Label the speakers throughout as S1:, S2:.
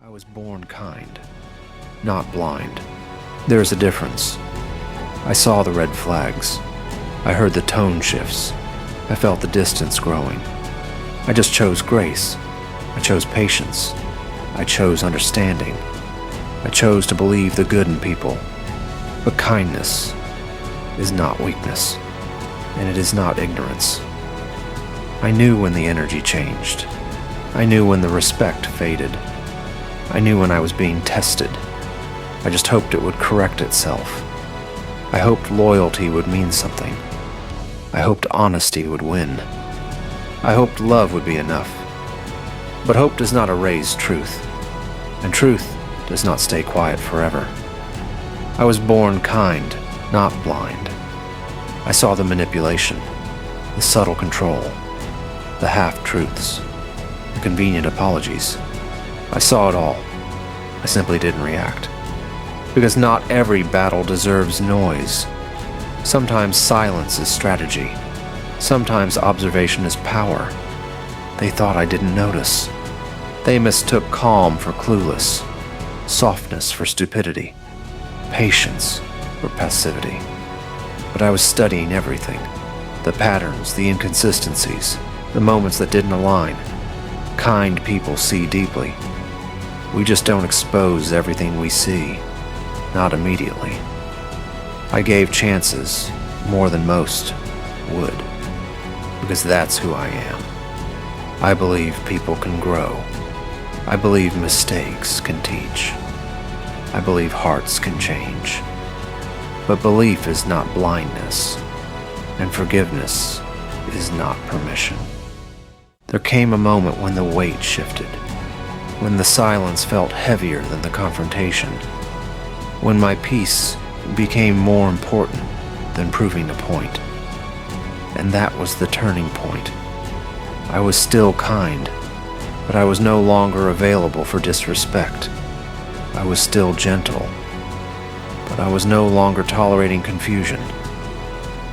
S1: I was born kind, not blind. There is a difference. I saw the red flags. I heard the tone shifts. I felt the distance growing. I just chose grace. I chose patience. I chose understanding. I chose to believe the good in people. But kindness is not weakness, and it is not ignorance. I knew when the energy changed. I knew when the respect faded. I knew when I was being tested. I just hoped it would correct itself. I hoped loyalty would mean something. I hoped honesty would win. I hoped love would be enough. But hope does not erase truth, and truth does not stay quiet forever. I was born kind, not blind. I saw the manipulation, the subtle control, the half-truths, the convenient apologies. I saw it all. I simply didn't react. Because not every battle deserves noise. Sometimes silence is strategy. Sometimes observation is power. They thought I didn't notice. They mistook calm for clueless, softness for stupidity, patience for passivity. But I was studying everything. The patterns, the inconsistencies, the moments that didn't align. Kind people see deeply. We just don't expose everything we see, not immediately. I gave chances more than most would, because that's who I am. I believe people can grow. I believe mistakes can teach. I believe hearts can change. But belief is not blindness, and forgiveness is not permission. There came a moment when the weight shifted, when the silence felt heavier than the confrontation, when my peace became more important than proving a point. And that was the turning point. I was still kind, but I was no longer available for disrespect. I was still gentle, but I was no longer tolerating confusion.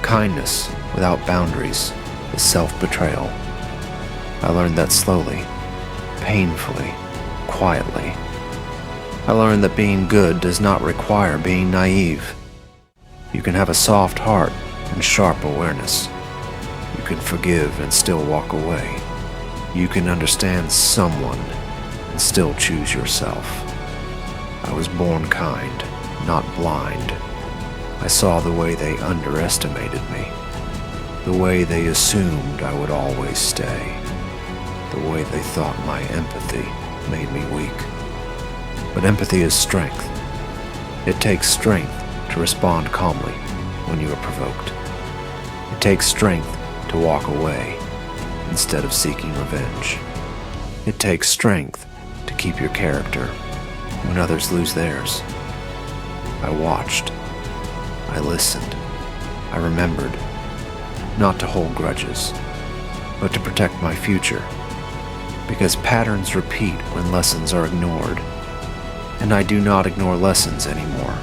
S1: Kindness without boundaries is self-betrayal. I learned that slowly, painfully, quietly. I learned that being good does not require being naive. You can have a soft heart and sharp awareness. You can forgive and still walk away. You can understand someone and still choose yourself. I was born kind, not blind. I saw the way they underestimated me, the way they assumed I would always stay, the way they thought my empathy made me weak. But empathy is strength. It takes strength to respond calmly when you are provoked. It takes strength to walk away instead of seeking revenge. It takes strength to keep your character when others lose theirs. I watched. I listened. I remembered. Not to hold grudges, but to protect my future. Because patterns repeat when lessons are ignored. And I do not ignore lessons anymore.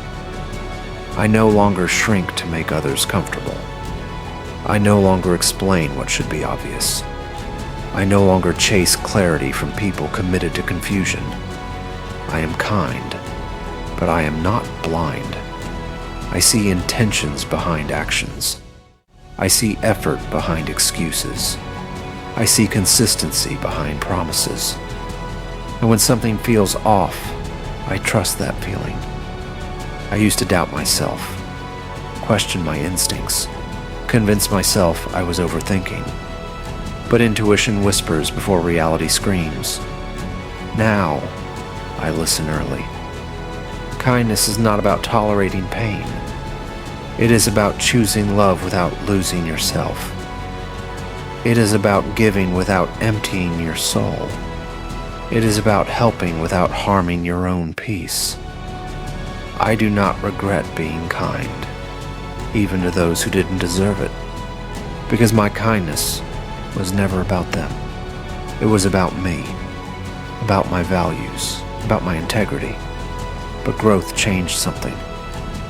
S1: I no longer shrink to make others comfortable. I no longer explain what should be obvious. I no longer chase clarity from people committed to confusion. I am kind, but I am not blind. I see intentions behind actions. I see effort behind excuses. I see consistency behind promises. And when something feels off, I trust that feeling. I used to doubt myself, question my instincts, convince myself I was overthinking. But intuition whispers before reality screams. Now, I listen early. Kindness is not about tolerating pain. It is about choosing love without losing yourself. It is about giving without emptying your soul. It is about helping without harming your own peace. I do not regret being kind, even to those who didn't deserve it, because my kindness was never about them. It was about me, about my values, about my integrity. But growth changed something.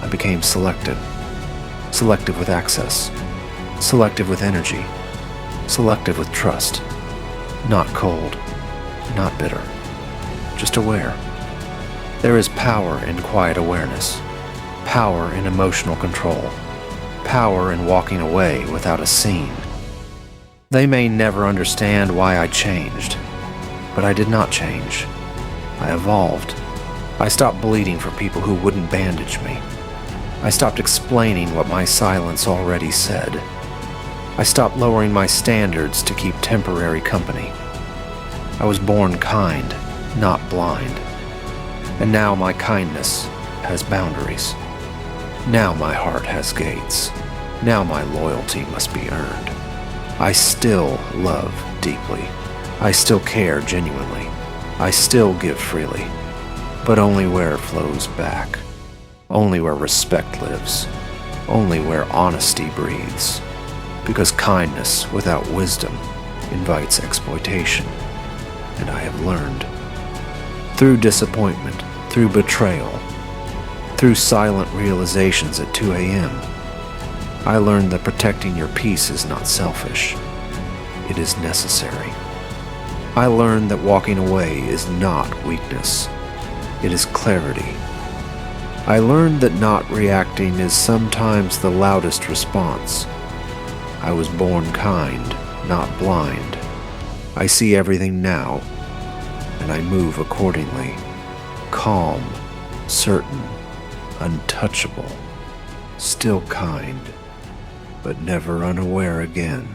S1: I became selective. Selective with access. Selective with energy. Selective with trust. Not cold. Not bitter. just aware. There is power in quiet awareness, power in emotional control, power in walking away without a scene. They may never understand why I changed, but I did not change. I evolved. I stopped bleeding for people who wouldn't bandage me. I stopped explaining what my silence already said. I stopped lowering my standards to keep temporary company. I was born kind, not blind. And now my kindness has boundaries. Now my heart has gates. Now my loyalty must be earned. I still love deeply. I still care genuinely. I still give freely. But only where it flows back. Only where respect lives. Only where honesty breathes. Because kindness without wisdom invites exploitation. And I have learned. Through disappointment, through betrayal, through silent realizations at 2 a.m., I learned that protecting your peace is not selfish. It is necessary. I learned that walking away is not weakness. It is clarity. I learned that not reacting is sometimes the loudest response. I was born kind, not blind. I see everything now, and I move accordingly. Calm, certain, untouchable, still kind, but never unaware again.